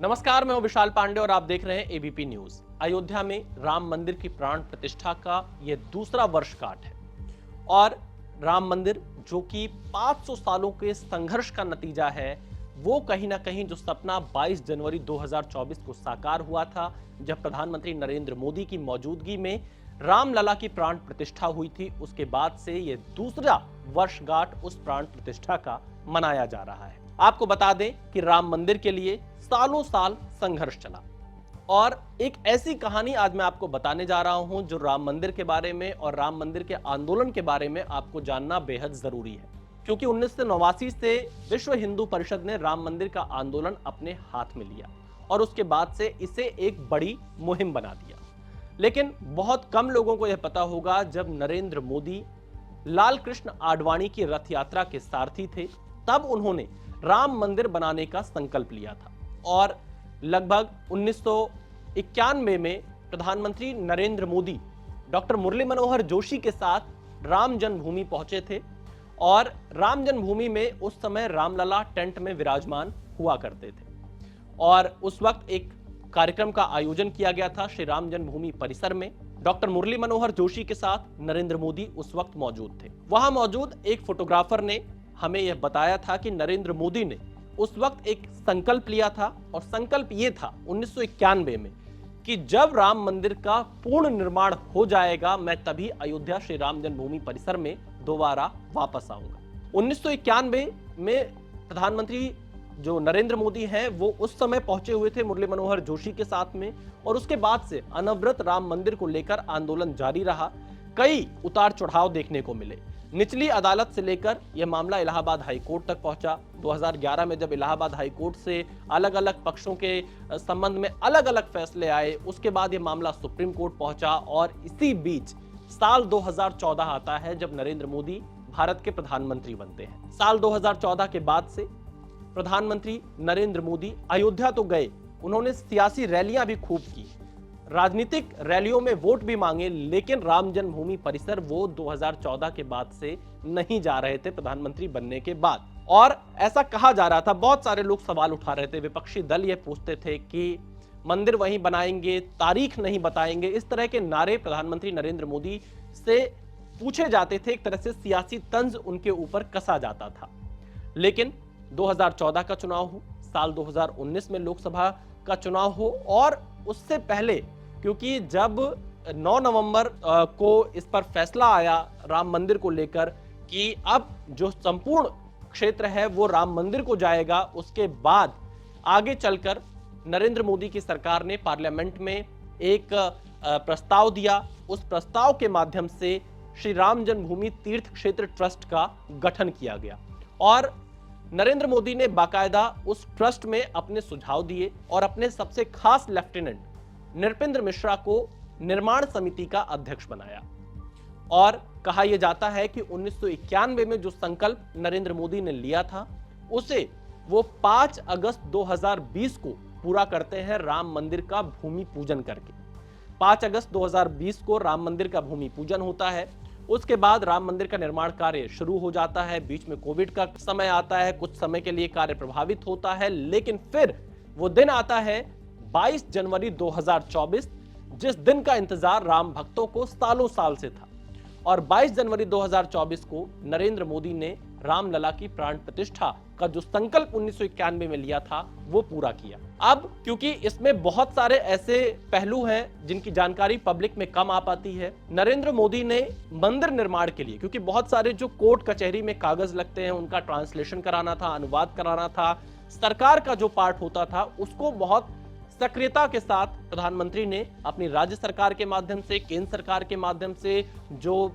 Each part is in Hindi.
नमस्कार, मैं हूं विशाल पांडे और आप देख रहे हैं एबीपी न्यूज। अयोध्या में राम मंदिर की प्राण प्रतिष्ठा का यह दूसरा वर्षगांठ है और राम मंदिर जो कि 500 सालों के संघर्ष का नतीजा है, वो कहीं ना कहीं जो सपना 22 जनवरी 2024 को साकार हुआ था, जब प्रधानमंत्री नरेंद्र मोदी की मौजूदगी में रामलला की प्राण प्रतिष्ठा हुई थी, उसके बाद से यह दूसरा वर्षगांठ उस प्राण प्रतिष्ठा का मनाया जा रहा है। आपको बता दें कि राम मंदिर के लिए सालों साल संघर्ष चला और एक ऐसी कहानी आज मैं आपको बताने जा रहा हूं जो राम मंदिर के बारे में और राम मंदिर के आंदोलन के बारे में आपको जानना बेहद जरूरी है, क्योंकि 1989 से विश्व हिंदू परिषद ने राम मंदिर का आंदोलन अपने हाथ में लिया और उसके बाद से इसे एक बड़ी मुहिम बना दिया। लेकिन बहुत कम लोगों को यह पता होगा, जब नरेंद्र मोदी लाल कृष्ण आडवाणी की रथ यात्रा के सारथी थे, तब उन्होंने राम मंदिर बनाने का संकल्प लिया था और लगभग 1991 में प्रधानमंत्री नरेंद्र मोदी डॉक्टर मुरली मनोहर जोशी के साथ राम जन्मभूमि पहुंचे थे और राम जन्मभूमि में उस समय रामलला टेंट में विराजमान हुआ करते थे और उस वक्त एक कार्यक्रम का आयोजन किया गया था श्री राम जन्मभूमि परिसर में। डॉक्टर मुरली मनोहर जोशी के साथ नरेंद्र मोदी उस वक्त मौजूद थे। वहां मौजूद एक फोटोग्राफर ने हमें यह बताया था कि नरेंद्र मोदी ने उस वक्त एक संकल्प लिया था और संकल्प यह था 1991 में कि जब राम मंदिर का पूर्ण निर्माण हो जाएगा, मैं तभी अयोध्या श्री राम जन्मभूमि परिसर में दोबारा वापस आऊंगा। 1991 में प्रधानमंत्री जो नरेंद्र मोदी हैं, वो उस समय पहुंचे हुए थे मुरली मनोहर जोशी के साथ में और उसके बाद से अनवरत राम मंदिर को लेकर आंदोलन जारी रहा। कई उतार चढ़ाव देखने को मिले। निचली अदालत से लेकर यह मामला इलाहाबाद हाई कोर्ट तक पहुंचा। 2011 में जब इलाहाबाद हाई कोर्ट से अलग अलग पक्षों के संबंध में अलग अलग फैसले आए, उसके बाद यह मामला सुप्रीम कोर्ट पहुंचा और इसी बीच साल 2014 आता है जब नरेंद्र मोदी भारत के प्रधानमंत्री बनते हैं। साल 2014 के बाद से प्रधानमंत्री नरेंद्र मोदी अयोध्या तो गए, उन्होंने सियासी रैलियां भी खूब की, राजनीतिक रैलियों में वोट भी मांगे, लेकिन राम जन्मभूमि परिसर वो 2014 के बाद से नहीं जा रहे थे प्रधानमंत्री बनने के बाद। और ऐसा कहा जा रहा था, बहुत सारे लोग सवाल उठा रहे थे, विपक्षी दल ये पूछते थे कि मंदिर वहीं बनाएंगे, तारीख नहीं बताएंगे, इस तरह के नारे प्रधानमंत्री नरेंद्र मोदी से पूछे जाते थे। एक तरह से सियासी तंज उनके ऊपर कसा जाता था। लेकिन 2014 का चुनाव हो, साल 2019 में लोकसभा का चुनाव हो और उससे पहले, क्योंकि जब 9 नवंबर को इस पर फैसला आया राम मंदिर को लेकर कि अब जो संपूर्ण क्षेत्र है वो राम मंदिर को जाएगा, उसके बाद आगे चलकर नरेंद्र मोदी की सरकार ने पार्लियामेंट में एक प्रस्ताव दिया। उस प्रस्ताव के माध्यम से श्री राम जन्मभूमि तीर्थ क्षेत्र ट्रस्ट का गठन किया गया और नरेंद्र मोदी ने बाकायदा उस ट्रस्ट में अपने सुझाव दिए और अपने सबसे खास लेफ्टिनेंट नृपेंद्र मिश्रा को निर्माण समिति का अध्यक्ष बनाया। और कहा यह जाता है कि 1991 में जो संकल्प नरेंद्र मोदी ने लिया था, उसे वो 5 अगस्त 2020 को पूरा करते हैं राम मंदिर का भूमि पूजन करके। 5 अगस्त 2020 को राम मंदिर का भूमि पूजन होता है। उसके बाद राम मंदिर का निर्माण कार्य शुरू हो जाता है। बीच में कोविड का समय आता है, कुछ समय के लिए कार्य प्रभावित होता है, लेकिन फिर वो दिन आता है 22 जनवरी 2024, जिस दिन का इंतजार राम भक्तों को सालों साल से था। और 22 जनवरी 2024 को नरेंद्र मोदी ने रामलला की प्राण प्रतिष्ठा का जो संकल्प 1991 में लिया था, वो पूरा किया। अब क्योंकि इसमें बहुत सारे ऐसे पहलू हैं जिनकी जानकारी पब्लिक में कम आ पाती है, नरेंद्र मोदी ने मंदिर निर्माण के लिए, क्योंकि बहुत सारे जो कोर्ट कचहरी में कागज लगते हैं, उनका ट्रांसलेशन कराना था, अनुवाद कराना था, सरकार का जो पार्ट होता था, उसको बहुत सक्रियता के साथ प्रधानमंत्री ने अपनी राज्य सरकार के माध्यम से, केंद्र सरकार के माध्यम से, जो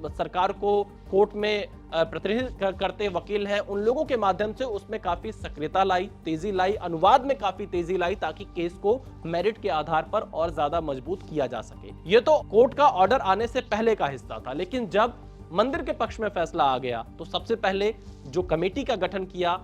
सरकार को कोर्ट में प्रतिनिधित्व करते वकील हैं, उन लोगों के माध्यम से उसमें काफी सक्रियता लाई, तेजी लाई, अनुवाद में काफी तेजी लाई, ताकि केस को मेरिट के आधार पर और ज्यादा मजबूत किया जा सके। ये तो कोर्ट का ऑर्डर आने से पहले का हिस्सा था, लेकिन जब मंदिर के पक्ष में फैसला आ गया तो सबसे पहले जो कमेटी का गठन किया,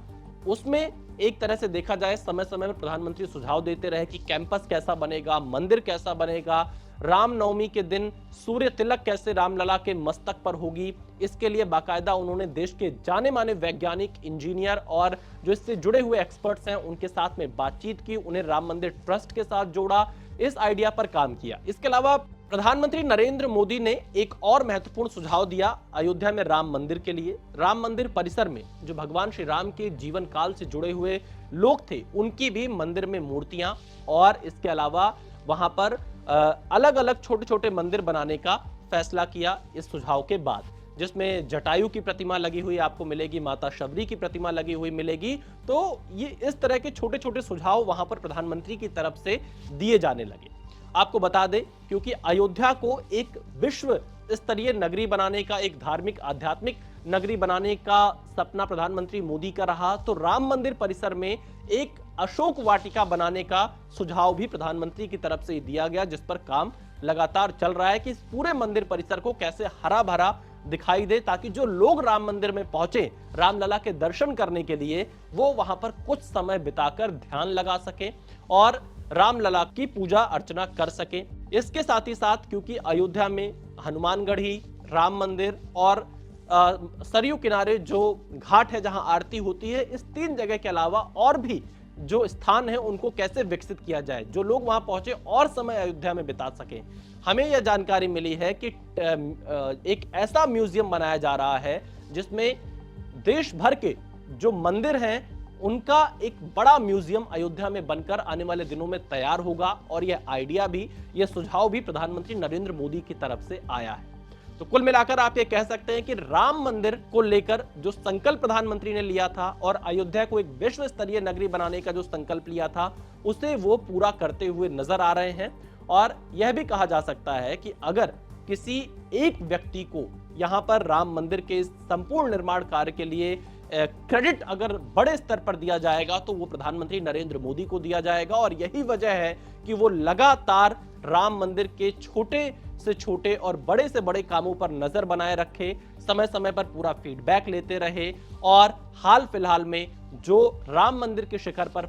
उसमें एक तरह से देखा जाए समय समय में प्रधानमंत्री सुझाव देते रहे कि कैंपस कैसा बनेगा, मंदिर कैसा बनेगा, रामनवमी के दिन सूर्य तिलक कैसे रामलला के मस्तक पर होगी, इसके लिए बाकायदा उन्होंने देश के जाने माने वैज्ञानिक, इंजीनियर और जो इससे जुड़े हुए एक्सपर्ट्स हैं उनके साथ में बातचीत की, उन्हें राम मंदिर ट्रस्ट के साथ जोड़ा, इस आइडिया पर काम किया। इसके अलावा प्रधानमंत्री नरेंद्र मोदी ने एक और महत्वपूर्ण सुझाव दिया अयोध्या में राम मंदिर के लिए। राम मंदिर परिसर में जो भगवान श्री राम के जीवन काल से जुड़े हुए लोग थे, उनकी भी मंदिर में मूर्तियां, और इसके अलावा वहां पर अलग अलग छोटे छोटे मंदिर बनाने का फैसला किया इस सुझाव के बाद, जिसमें जटायु की प्रतिमा लगी हुई आपको मिलेगी, माता शबरी की प्रतिमा लगी हुई मिलेगी। तो ये इस तरह के छोटे छोटे सुझाव वहां पर प्रधानमंत्री की तरफ से दिए जाने लगे। आपको बता दें, क्योंकि अयोध्या को एक विश्व स्तरीय नगरी बनाने का, एक धार्मिक आध्यात्मिक नगरी बनाने का सपना प्रधानमंत्री मोदी का रहा, तो राम मंदिर परिसर में एक अशोक वाटिका बनाने का सुझाव भी प्रधानमंत्री की तरफ से दिया गया, जिस पर काम लगातार चल रहा है कि इस पूरे मंदिर परिसर को कैसे हरा भरा दिखाई दे, ताकि जो लोग राम मंदिर में पहुंचे रामलला के दर्शन करने के लिए, वो वहां पर कुछ समय बिताकर ध्यान लगा सके और रामलला की पूजा अर्चना कर सके। इसके साथ ही साथ क्योंकि अयोध्या में हनुमानगढ़ी, राम मंदिर और सरयू किनारे जो घाट है जहां आरती होती है, इस 3 जगह के अलावा और भी जो स्थान है उनको कैसे विकसित किया जाए, जो लोग वहां पहुंचे और समय अयोध्या में बिता सके। हमें यह जानकारी मिली है कि एक ऐसा म्यूजियम बनाया जा रहा है जिसमें देश भर के जो मंदिर हैं उनका एक बड़ा म्यूजियम अयोध्या में बनकर आने वाले दिनों में तैयार होगा, और यह आइडिया भी, यह सुझाव भी प्रधानमंत्री नरेंद्र मोदी की तरफ से आया है। तो कुल मिलाकर आप ये कह सकते हैं कि राम मंदिर को लेकर जो संकल्प प्रधानमंत्री ने लिया था और अयोध्या को एक विश्व स्तरीय नगरी बनाने का जो संकल्प लिया था, उसे वो पूरा करते हुए नजर आ रहे हैं। और यह भी कहा जा सकता है कि अगर किसी एक व्यक्ति को यहां पर राम मंदिर के संपूर्ण निर्माण कार्य के लिए क्रेडिट अगर बड़े स्तर पर दिया जाएगा तो वो प्रधानमंत्री नरेंद्र मोदी को दिया जाएगा, और यही वजह है कि वो लगातार राम मंदिर के छोटे से छोटे और बड़े से बड़े कामों पर नजर बनाए रखे, समय समय पर पूरा फीडबैक लेते रहे, और हाल फिलहाल में जो राम मंदिर के शिखर पर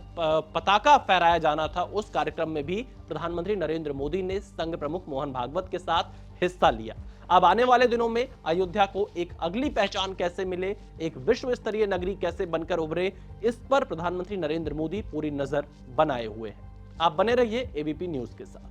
पताका फहराया जाना था, उस कार्यक्रम में भी प्रधानमंत्री नरेंद्र मोदी ने संघ प्रमुख मोहन भागवत के साथ हिस्सा लिया। अब आने वाले दिनों में अयोध्या को एक अगली पहचान कैसे मिले, एक विश्व स्तरीय नगरी कैसे बनकर उभरे, इस पर प्रधानमंत्री नरेंद्र मोदी पूरी नजर बनाए हुए हैं। आप बने रहिए एबीपी न्यूज के साथ।